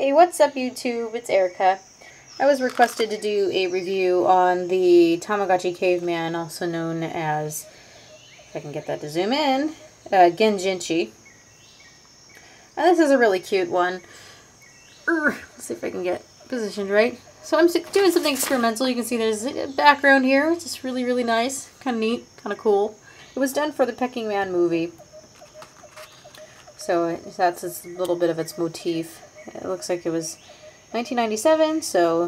Hey, what's up YouTube? It's Erica. I was requested to do a review on the Tamagotchi Caveman, also known as, if I can get that to zoom in, Genjinchi. And this is a really cute one. Let's see if I can get positioned right. So I'm doing something experimental. You can see there's a background here. It's just really, really nice. Kind of neat, kind of cool. It was done for the Pecking Man movie. So that's a little bit of its motif. It looks like it was 1997, so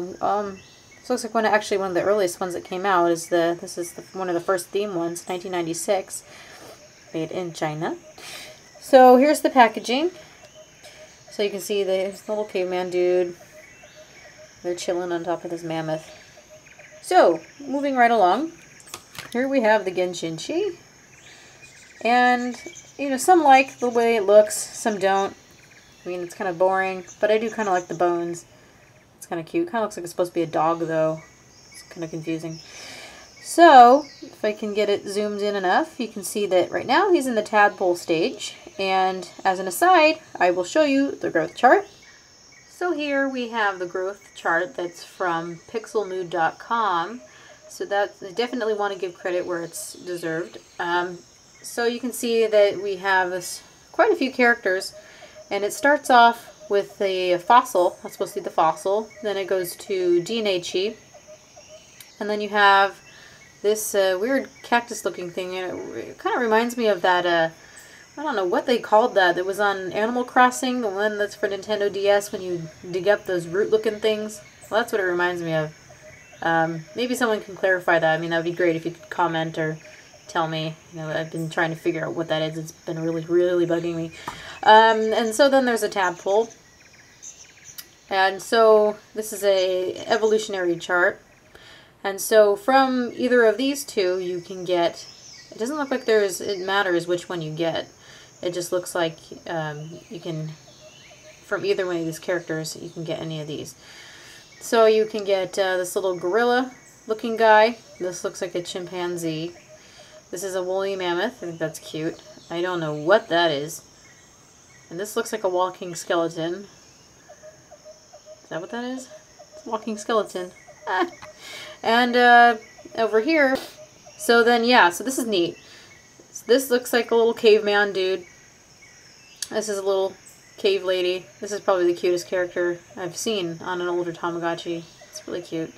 this looks like one of the earliest ones that came out. This is one of the first theme ones, 1996, made in China. So here's the packaging. So you can see the little caveman dude. They're chilling on top of this mammoth. So moving right along, here we have the Genjinchi, and you know, some like the way it looks, some don't. I mean, it's kind of boring, but I do kind of like the bones. It's kind of cute. Kind of looks like it's supposed to be a dog, though. It's kind of confusing. So, if I can get it zoomed in enough, you can see that right now he's in the tadpole stage. And as an aside, I will show you the growth chart. So here we have the growth chart that's from pixelmood.com. So I definitely want to give credit where it's deserved. So you can see that we have quite a few characters. And it starts off with the fossil. That's supposed to be the fossil. Then it goes to Genjinchi. And then you have this weird cactus-looking thing. It kind of reminds me of that, I don't know what they called that. It was on Animal Crossing, the one that's for Nintendo DS, when you dig up those root-looking things. Well, that's what it reminds me of. Maybe someone can clarify that. I mean, that would be great if you could comment or tell me. You know, I've been trying to figure out what that is. It's been really, really bugging me. And so then there's a tadpole. And so this is a evolutionary chart. And so from either of these two, you can get, it doesn't look like it matters which one you get. It just looks like you can, from either one of these characters, you can get any of these. So you can get this little gorilla looking guy. This looks like a chimpanzee. This is a woolly mammoth. I think that's cute. I don't know what that is. And this looks like a walking skeleton. Is that what that is? It's a walking skeleton. Ah. And over here, so then yeah, so this is neat. So this looks like a little caveman dude. This is a little cave lady. This is probably the cutest character I've seen on an older Tamagotchi. It's really cute.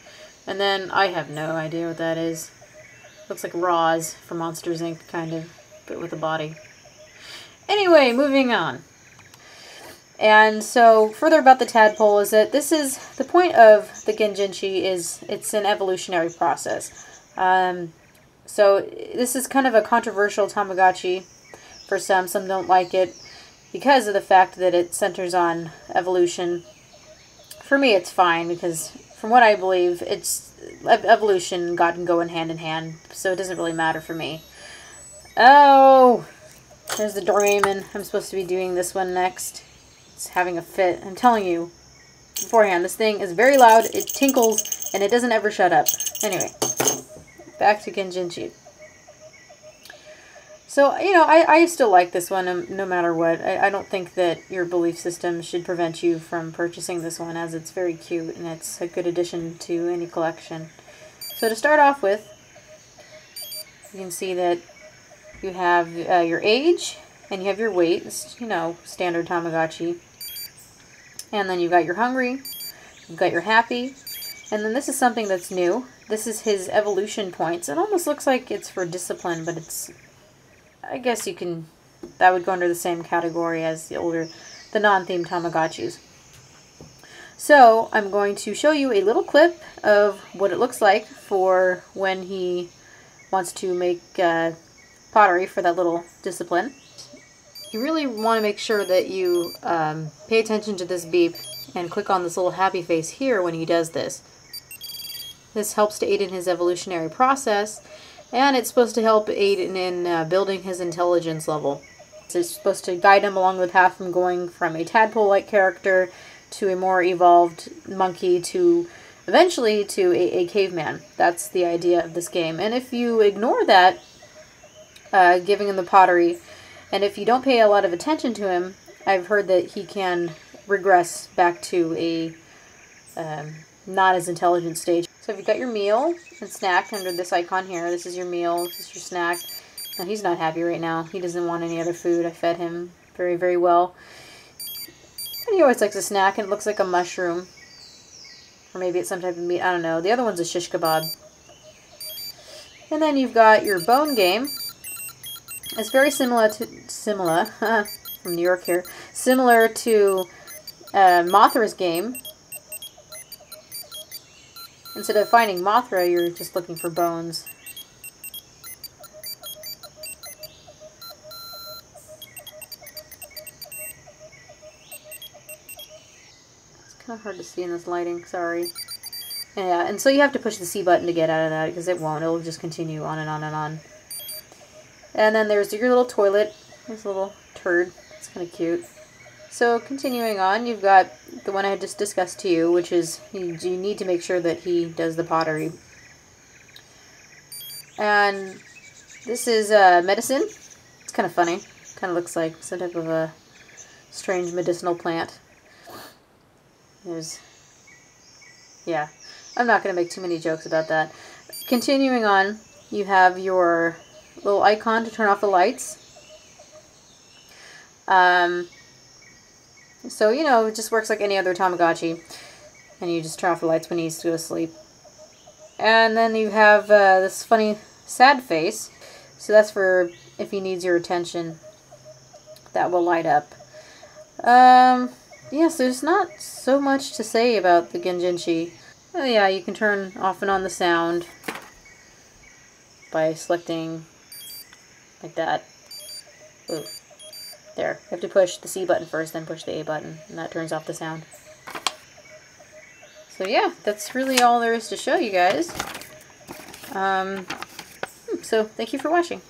And then I have no idea what that is. Looks like Roz from Monsters Inc. kind of, but with a body. Anyway, moving on. And so, further about the tadpole is that this is, the point of the Genjinchi is, it's an evolutionary process. So, this is kind of a controversial Tamagotchi for some. Some don't like it because of the fact that it centers on evolution. For me, it's fine because, from what I believe, evolution and God can go in hand, so it doesn't really matter for me. Oh, there's the Doraemon. I'm supposed to be doing this one next. It's having a fit. I'm telling you beforehand, this thing is very loud, it tinkles, and it doesn't ever shut up. Anyway, back to Genjinchi. So, you know, I still like this one no matter what. I don't think that your belief system should prevent you from purchasing this one, as it's very cute and it's a good addition to any collection. So to start off with, you can see that you have your age and you have your weight. It's, you know, standard Tamagotchi. And then you've got your hungry, you've got your happy, and then this is something that's new. This is his evolution points. It almost looks like it's for discipline, but it's, I guess that would go under the same category as the non-themed Tamagotchis. So I'm going to show you a little clip of what it looks like for when he wants to make pottery for that little discipline. You really want to make sure that you pay attention to this beep and click on this little happy face here when he does this. This helps to aid in his evolutionary process, and it's supposed to help aid in building his intelligence level. It's supposed to guide him along the path from going from a tadpole-like character to a more evolved monkey to eventually to a caveman. That's the idea of this game. And if you ignore that, giving him the pottery, and if you don't pay a lot of attention to him, I've heard that he can regress back to a not as intelligent stage. So if you've got your meal and snack under this icon here, this is your meal, this is your snack. Now he's not happy right now. He doesn't want any other food. I fed him very, very well. And he always likes a snack, and it looks like a mushroom. Or maybe it's some type of meat. I don't know. The other one's a shish kebab. And then you've got your bone game. It's very similar from New York here. Similar to Mothra's game. Instead of finding Mothra, you're just looking for bones. It's kind of hard to see in this lighting, sorry. Yeah, and so you have to push the C button to get out of that, because it won't. It'll just continue on and on and on. And then there's your little toilet. This little turd. It's kind of cute. So continuing on, you've got the one I had just discussed to you, which is you need to make sure that he does the pottery. And this is medicine. It's kind of funny. Kind of looks like some type of a strange medicinal plant. Yeah, I'm not going to make too many jokes about that. Continuing on, you have your little icon to turn off the lights. So, you know, it just works like any other Tamagotchi. And you just turn off the lights when he needs to go to sleep. And then you have this funny sad face. So that's for if he needs your attention. That will light up. Yes, there's not so much to say about the Genjinchi. Oh yeah, you can turn off and on the sound by selecting like that. Ooh. There. You have to push the C button first, then push the A button, and that turns off the sound. So yeah, that's really all there is to show you guys. So thank you for watching.